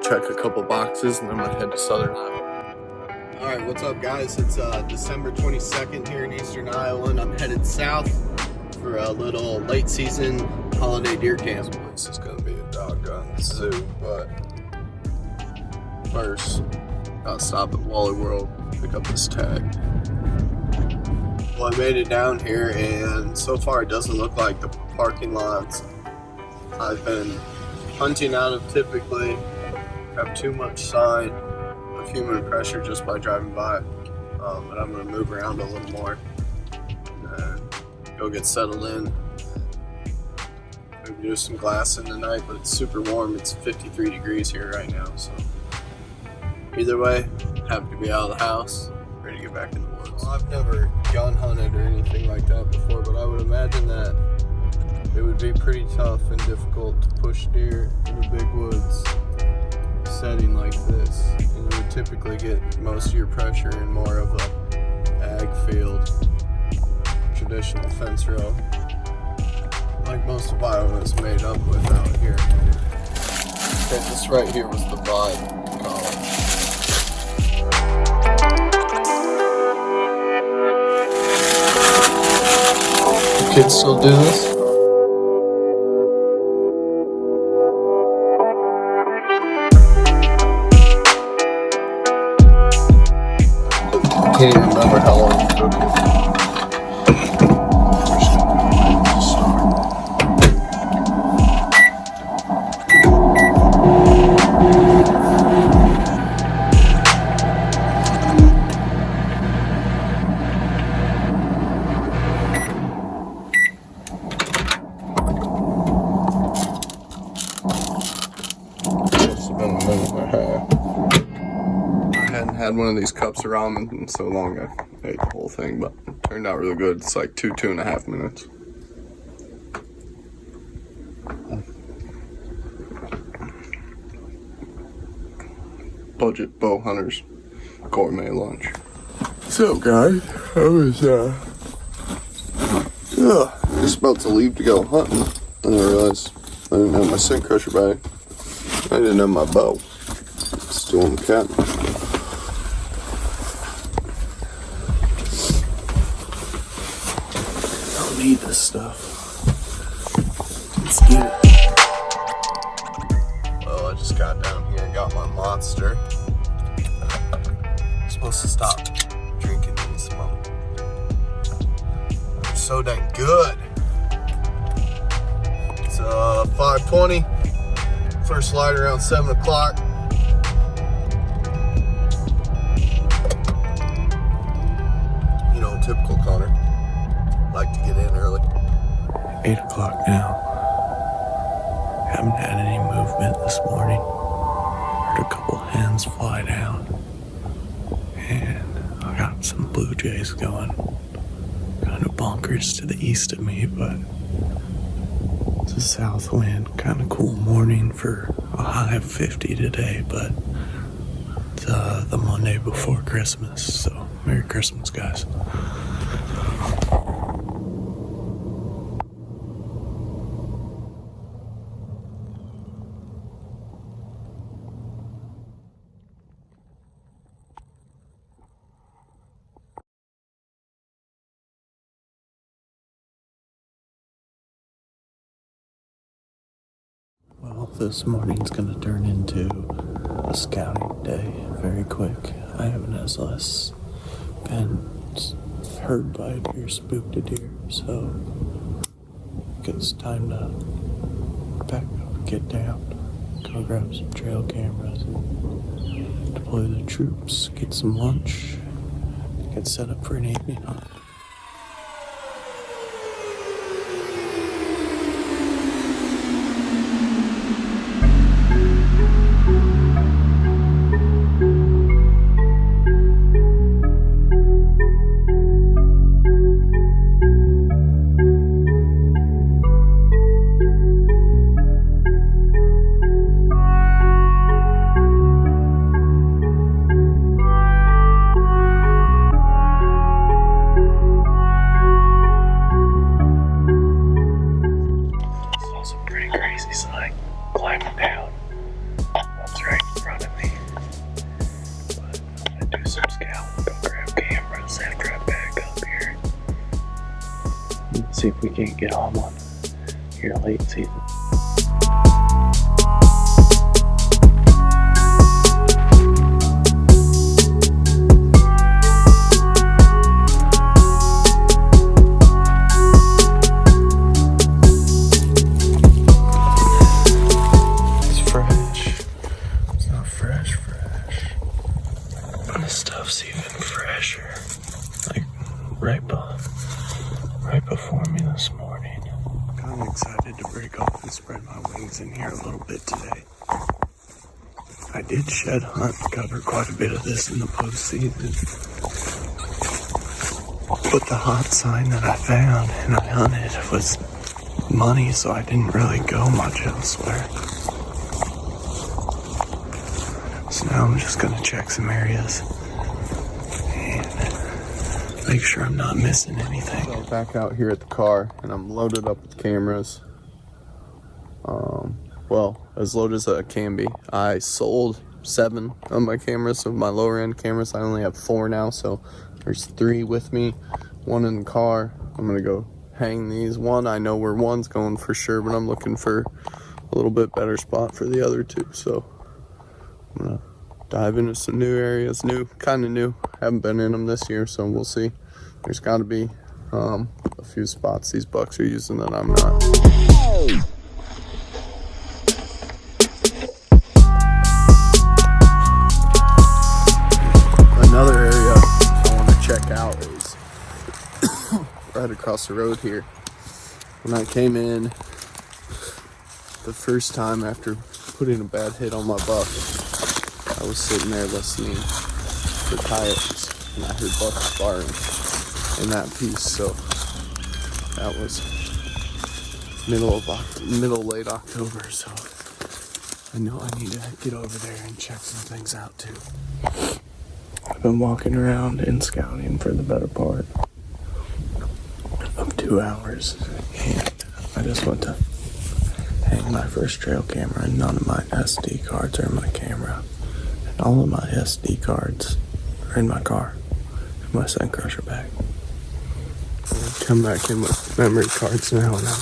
check a couple boxes, and then I'm gonna head to Southern Iowa. Alright, what's up guys? It's December 22nd here in Eastern Iowa, and I'm headed south for a little late season holiday deer camp. This place is gonna be a doggone zoo, but first I'll stop at Wally World, pick up this tag. Well, I made it down here, and so far it doesn't look like the parking lots I've been hunting out of typically have too much sign of human pressure just by driving by, but I'm going to move around a little more and go get settled in. Maybe do some glassing tonight, but it's super warm. It's 53 degrees here right now, so either way, happy to be out of the house, ready to get back in the woods. Well, I've never gun hunted or anything like that before, but I would imagine that it would be pretty tough and difficult to push deer in the big woods setting like this. And you would typically get most of your pressure in more of a ag field, traditional fence row, like most of Iowa is made up with out here. Okay, this right here was the vibe column. Kids still do this? I can't even remember how long it took it. Had one of these cups of ramen in so long I ate the whole thing, but it turned out really good. It's like 2.5 minutes. Budget bow hunters gourmet lunch. So guys, I was just about to leave to go hunting, and I realized I didn't have my scent crusher bag. I didn't have my bow. It's still in the cabin. Need this stuff. Let's get it. Well, I just got down here and got my monster. I'm supposed to stop drinking these smoke. They're so dang good. It's 5:20. First light around 7 o'clock. You know, typical Connor. Like to get in early. 8 o'clock now. Haven't had any movement this morning. Heard a couple hens fly down. And I got some blue jays going. Kind of bonkers to the east of me, but it's a south wind. Kind of cool morning for a high of 50 today, but it's the Monday before Christmas, so Merry Christmas, guys. Well, this morning's gonna turn into a scouting day very quick. I haven't as less been heard by a deer, spooked a deer, so it's time to pack up, get down, go grab some trail cameras, and deploy the troops, get some lunch, get set up for an evening hunt. see if we can't get on one here late season. It's fresh. It's not fresh. This stuff's even fresher. Like right before me this morning. I'm excited to break off and spread my wings in here a little bit today. I did shed hunt, cover quite a bit of this in the postseason. But the hot sign that I found and I hunted was money, so I didn't really go much elsewhere. So now I'm just gonna check some areas and make sure I'm not missing anything. So back out here at the car, and I'm loaded up with cameras. Well, as loaded as I can be. I sold 7 of my cameras, so my lower end cameras. I only have 4 now, so there's 3 with me, 1 in the car. I'm gonna go hang these. One, I know where one's going for sure, but I'm looking for a little bit better spot for the other 2. So I'm gonna dive into some new areas, kind of new. Haven't been in them this year, so we'll see. There's got to be a few spots these bucks are using that I'm not. Another area I want to check out is right across the road here. When I came in the first time after putting a bad hit on my buck, I was sitting there listening for coyotes, and I heard bucks sparring in that piece. So that was late October. So I know I need to get over there and check some things out too. I've been walking around and scouting for the better part of 2 hours, and I just went to hang my first trail camera, and none of my SD cards are in my camera. And all of my SD cards are in my car, in my Sun Crusher bag. Come back in with memory cards now, and I'm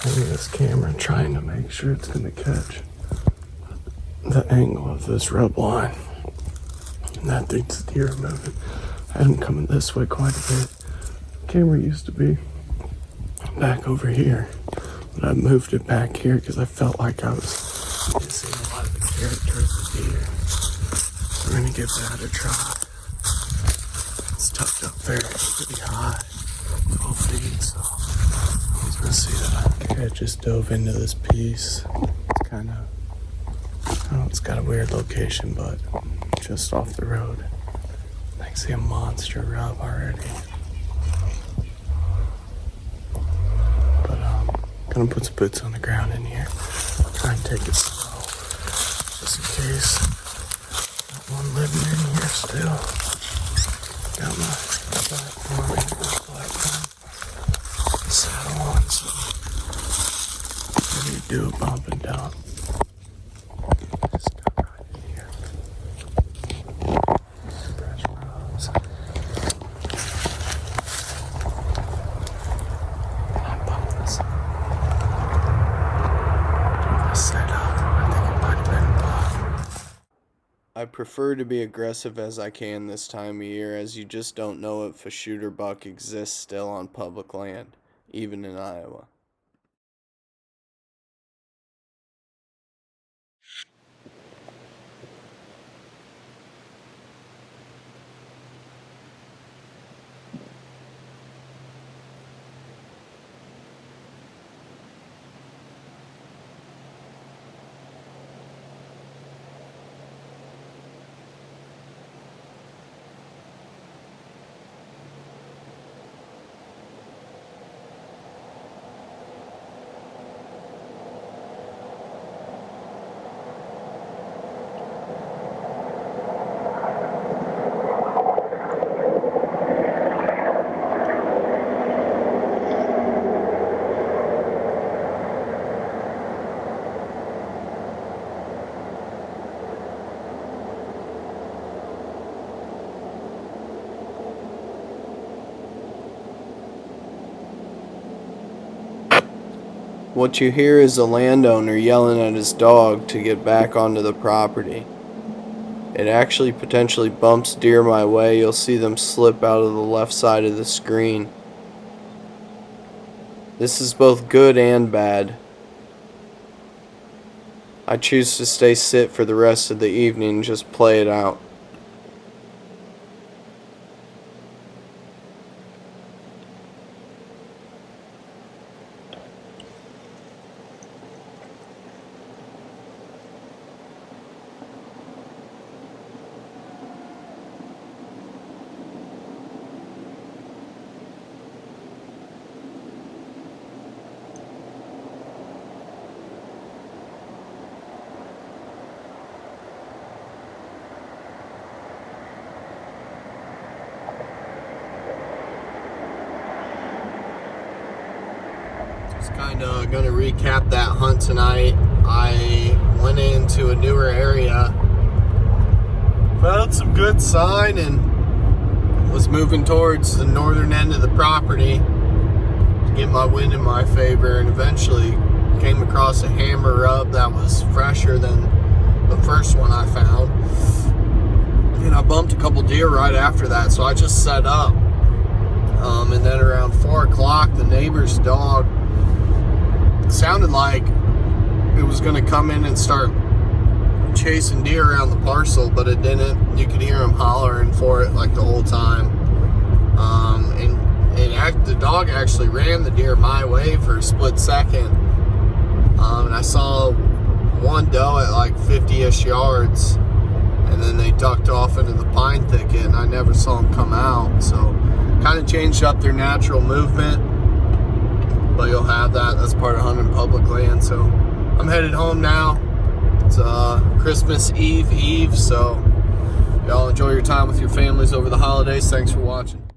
hanging this camera trying to make sure it's going to catch the angle of this rub line. And that thing's deer moving. I had them coming this way quite a bit. The camera used to be back over here, but I moved it back here because I felt like I was missing a lot of the character of the deer. So we're gonna give that a try. It's tucked up there pretty high, 12 feet, so I was gonna see that. Okay, I just dove into this piece. It's kind of, it's got a weird location, but just off the road. I can see a monster rub already. But gonna put some boots on the ground in here. Try and take it slow, just in case. Got one living in here still. Got my black saddle on, so maybe do a bump and dump. Just got right in here. Fresh rubs. I'm bumping this. I prefer to be aggressive as I can this time of year, as you just don't know if a shooter buck exists still on public land, even in Iowa. What you hear is a landowner yelling at his dog to get back onto the property. It actually potentially bumps deer my way. You'll see them slip out of the left side of the screen. This is both good and bad. I choose to stay sit for the rest of the evening and just play it out. Just kind of going to recap that hunt tonight. I went into a newer area, found some good sign, and was moving towards the northern end of the property to get my wind in my favor, and eventually came across a hammer rub that was fresher than the first one I found. And I bumped a couple deer right after that, so I just set up. And then around 4 o'clock, the neighbor's dog sounded like it was going to come in and start chasing deer around the parcel, but it didn't. You could hear him hollering for it like the whole time. And the dog actually ran the deer my way for a split second. And I saw one doe at like 50-ish yards, and then they ducked off into the pine thicket, and I never saw them come out. So kind of changed up their natural movement. But you'll have that. That's part of hunting public land. So I'm headed home now. It's Christmas Eve, so y'all enjoy your time with your families over the holidays. Thanks for watching.